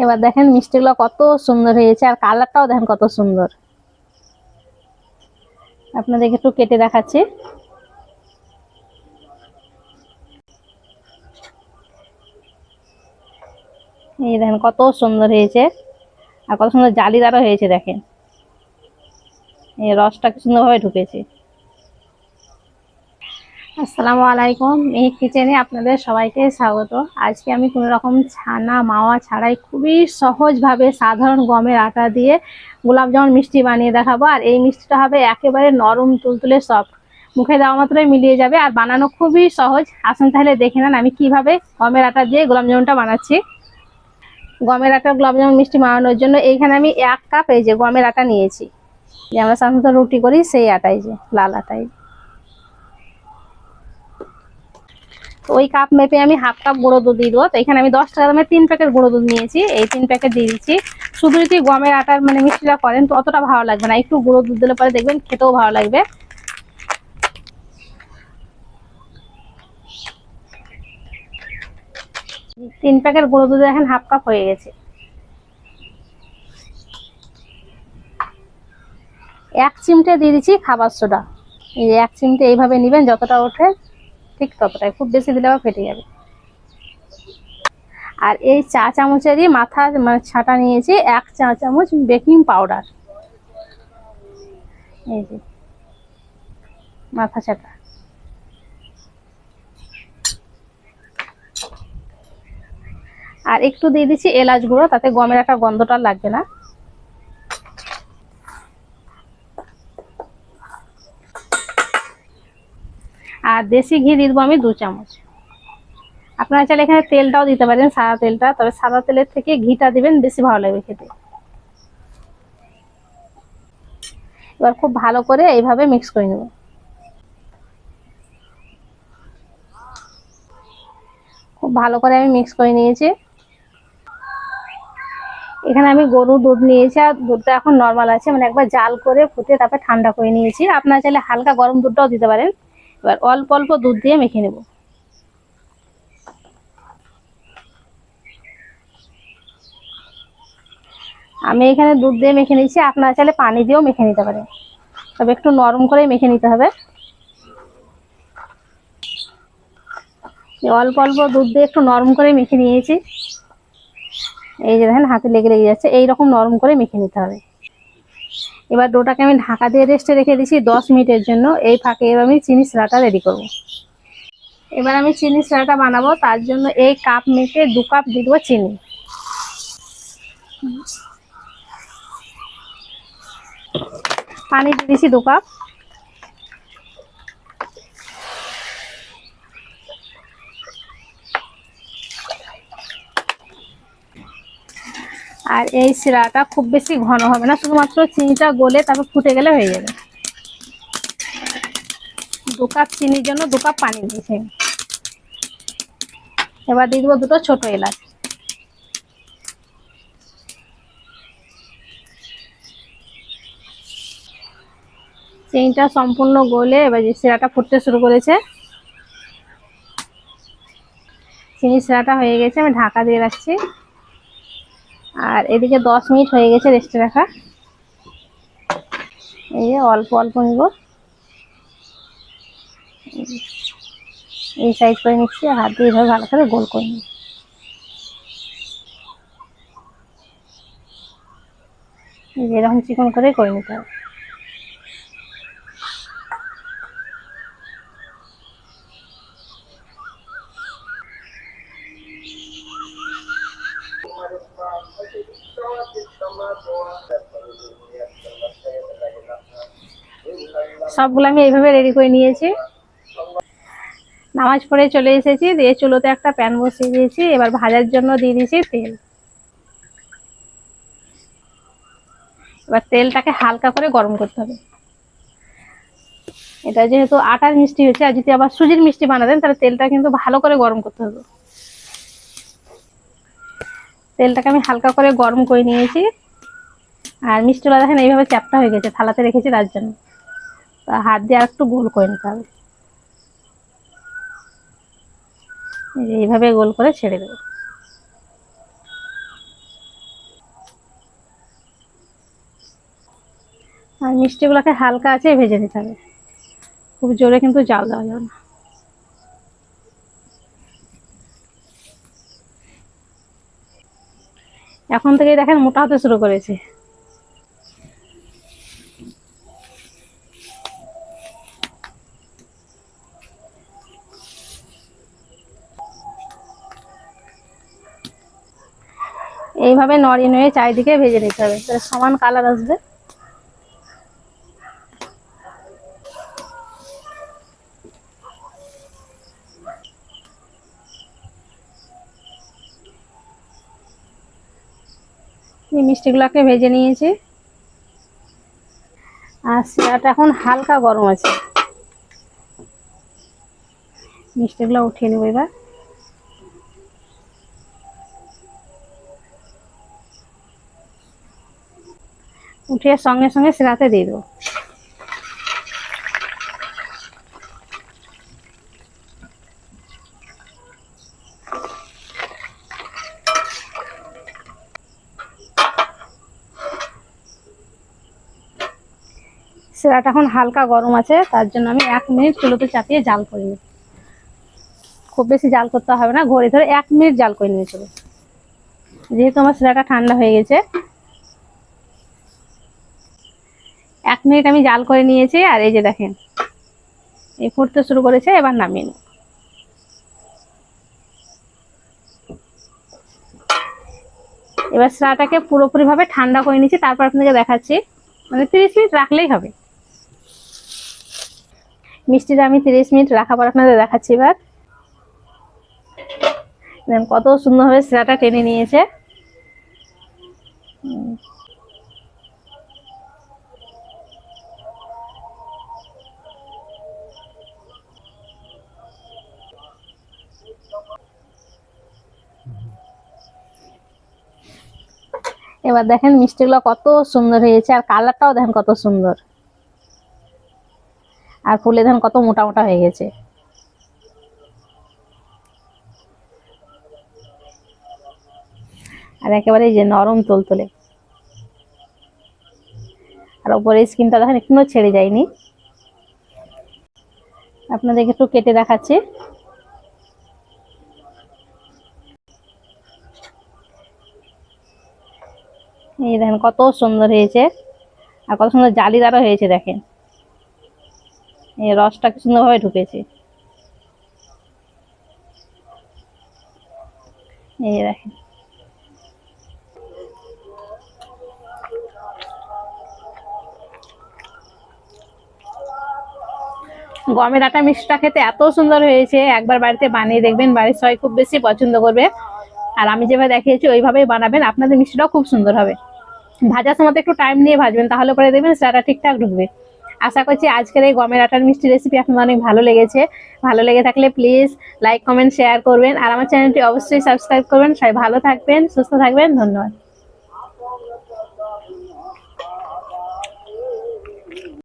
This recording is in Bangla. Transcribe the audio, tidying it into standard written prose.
এবার দেখেন মিষ্টিগুলো কত সুন্দর হয়েছে, আর কালারটাও দেখেন কত সুন্দর। আপনাদেরকে একটু কেটে দেখাচ্ছি। এই দেখেন কত সুন্দর হয়েছে, আর কত সুন্দর জালিদারও হয়েছে। দেখেন এই রসটা কি সুন্দরভাবে ঢুকেছে। আসসালামু আলাইকুম, এই কিচেনে আপনাদের সবাইকে স্বাগত। আজকে আমি কোনো রকম ছানা মাওয়া ছাড়াই খুবই সহজভাবে সাধারণ গমের আটা দিয়ে গোলাপ জামুন মিষ্টি বানিয়ে দেখাবো। আর এই মিষ্টিটা হবে একেবারে নরম তুলতুলে সফট, মুখে দেওয়া মাত্রই মিলিয়ে যাবে, আর বানানো খুবই সহজ। আসুন তাহলে দেখে নেন আমি কিভাবে গমের আটা দিয়ে গোলাপ জামুনটা বানাচ্ছি। গমের আটা গোলাপ জামুন মিষ্টি বানানোর জন্য এইখানে আমি 1 কাপ এই যে গমের আটা নিয়েছি, যে আমরা সাধারণত রুটি করি সেই আটাই, যে লাল আটাই। ওই কাপ মেপে আমি হাফ কাপ গুঁড়ো দুধ দিয়ে দেবো। তো এখানে আমি 10 টাকা দামের 3 প্যাকেট গুঁড়ো দুধ নিয়েছি, এই 3 প্যাকেট দিয়ে দিচ্ছি। শুধু যদি গমের আটার মিষ্টিটা করেন তো অতটা ভালো লাগবে না, একটু গুঁড়ো দুধ দিলে পরে দেখবেন খেতেও ভালো লাগবে। তিন প্যাকেট গুঁড়ো দুধে এখন হাফ কাপ হয়ে গেছে। 1 চিমটে দিয়ে দিচ্ছি খাবার সোডা। এই 1 চিমটে এইভাবে নেবেন, যতটা ওঠে ঠিক ততটাই, খুব বেশি দিলে আবার ফেটে যাবে। আর এই চা চামচেরই মাথা ছাটা নিয়েছি 1 চা চামচ বেকিং পাউডার, এই যে মাথা ছাটা। আর একটু দিয়ে দিচ্ছি এলাচ গুঁড়ো, তাতে গমের একটা গন্ধটা লাগবে না। আর দেশি ঘি দিয়ে দেবো আমি 2 চামচ। আপনারা চাইলে এখানে তেলটাও দিতে পারেন, সাদা তেলটা, তবে সাদা তেলের থেকে ঘিটা দিবেন, বেশি ভালো লাগবে খেতে। এবার খুব ভালো করে এইভাবে মিক্স করে নেব। খুব ভালো করে আমি মিক্স করে নিয়েছি। এখানে আমি গরুর দুধ নিয়েছি, আর দুধটা এখন নর্মাল আছে, একবার জাল করে ফুটে তারপর ঠান্ডা করে নিয়েছি। আপনারা চাইলে হালকা গরম দুধটাও দিতে পারেন। এবার অল্প অল্প দুধ দিয়ে মেখে নেব। আমি এখানে দুধ দিয়ে মেখে নিচ্ছি, আপনারা চাইলে পানি দিয়েও মেখে নিতে পারেন, তবে একটু নরম করে মেখে নিতে হবে। অল্প অল্প দুধ দিয়ে একটু নরম করে মেখে নিয়েছি। এই যে দেখেন হাতে লেগে লেগে যাচ্ছে, এইরকম নরম করে মেখে নিতে হবে। এবার ডোটাকে আমি ঢাকা দিয়ে রেস্টে রেখে দিচ্ছি 10 মিনিটের জন্য। এই ফাঁকে এবার আমি চিনি শিরাটা রেডি করব। এবার আমি চিনি শিরাটা বানাবো, তার জন্য এই কাপ মেপে 2 কাপ দিয়ে দেবো চিনি। পানি দিয়ে দিচ্ছি 2 কাপ। আর এই শিরাটা খুব বেশি ঘন হবে না, শুধুমাত্র চিনিটা গলে তারপর ফুটে গেলে হয়ে যাবে। 2 কাপ চিনির জন্য 2 কাপ পানি দিয়েছি। এবার দিয়ে দেবো 2টো ছোট এলাচ। চিনিটা সম্পূর্ণ গলে এবার যে শিরাটা ফুটতে শুরু করেছে, চিনি শিরাটা হয়ে গেছে, আমি ঢাকা দিয়ে রাখছি। আর এদিকে 10 মিনিট হয়ে গেছে রেস্টে রাখা। এই যে অল্প অল্প নিব, এই সাইজ করে নিচ্ছি, হাত দিয়ে এইভাবে ভালো করে গোল করে নিই। এরকম চিকন করে নিতে হবে। সবগুলো আমি এইভাবে রেডি করে নিয়েছি। নামাজ পড়ে চলে এসেছি, দিয়ে চুলোতে একটা প্যান বসিয়ে দিয়েছি। এবার ভাজার জন্য দিয়ে দিয়েছি তেল। এবার তেলটাকে হালকা করে গরম করতে হবে। এটা যেহেতু আটার মিষ্টি হচ্ছে, আর যদি আবার সুজির মিষ্টি বানাবেন তাহলে তেলটা কিন্তু ভালো করে গরম করতে হবে। তেলটাকে আমি হালকা করে গরম করে নিয়েছি। আর মিষ্টিটা দেখেন এইভাবে চ্যাপটা হয়ে গেছে, থালাতে রেখেছি তার জন্য। হাত দিয়ে আর একটু গোল করে নিতে হবে, এইভাবে গোল করে ছেড়ে দেবো। মিষ্টিগুলোকে হালকা আছে ভেজে নিতে হবে, খুব জোরে কিন্তু জাল দেওয়া যাবে না। এখন থেকেই দেখেন মোটা হতে শুরু করেছে। এইভাবে নড়িয়ে নড়িয়ে চারিদিকে ভেজে নিতে হবে, তাহলে সমান কালার আসবে। এই মিষ্টিগুলোকে ভেজে নিয়েছি, আর শিরাটা এখন হালকা গরম আছে। মিষ্টিগুলো উঠিয়ে নেবো এবার। উঠিয়ে সঙ্গে সঙ্গে শিরাতে দিয়ে দেবো। শিরাটা এখন হালকা গরম আছে, তার জন্য আমি 1 মিনিট চুলোতে চাপিয়ে জাল করে নিই। খুব বেশি জাল করতে হবে না, ঘড়ি ধরে 1 মিনিট জাল করে নিয়ে চলো। যেহেতু আমার শিরাটা ঠান্ডা হয়ে গেছে, 1 মিনিট আমি জাল করে নিয়েছি। আর এই যে দেখেন এই ফুটতে শুরু করেছে, এবার নামিয়ে নেব। এবার শিরাটাকে পুরোপুরি ভাবে ঠান্ডা করে নিয়েছি, তারপর আপনাকে দেখাচ্ছি। মানে 30 মিনিট রাখলেই হবে। মিষ্টিটা আমি 30 মিনিট রাখার পর আপনাদের দেখাচ্ছি। এবার কত সুন্দরভাবে শিরাটা টেনে নিয়েছে। এবার দেখেন মিষ্টিগুলো কত সুন্দর হয়েছে, আর কালারটাও দেখেন কত সুন্দর, আর ফুলে দেখেন কত মোটা মোটা হয়ে গেছে। আর একেবারে যে নরম তুলতুলে, আর উপরে স্কিনটা দেখেন একটু ছেড়ে যায়নি। আপনাদেরকে একটু কেটে দেখাচ্ছি। এই দেখেন কত সুন্দর হয়েছে, আর কত সুন্দর জালিদারও হয়েছে। দেখেন এই রসটা কি সুন্দরভাবে ঢুকেছে। এই দেখেন গমের আটা মিষ্টিটা খেতে এত সুন্দর হয়েছে, একবার বাড়িতে বানিয়ে দেখবেন, বাড়ির সবাই খুব বেশি পছন্দ করবে। আর আমি যেভাবে দেখিয়েছি ওইভাবেই বানাবেন, আপনাদের মিষ্টিটাও খুব সুন্দর হবে। ভাজার সময় একটু টাইম নিয়ে ভাজবেন, তাহলে পরে দেখবেন সেটা ঠিকঠাক ঢুকবে। আশা করছি আজকের এই গমের আটার মিষ্টি রেসিপি আপনাদের অনেক ভালো লেগেছে। ভালো লেগে থাকলে প্লিজ লাইক কমেন্ট শেয়ার করবেন, আর আমার চ্যানেলটি অবশ্যই সাবস্ক্রাইব করবেন। সবাই ভালো থাকবেন, সুস্থ থাকবেন, ধন্যবাদ।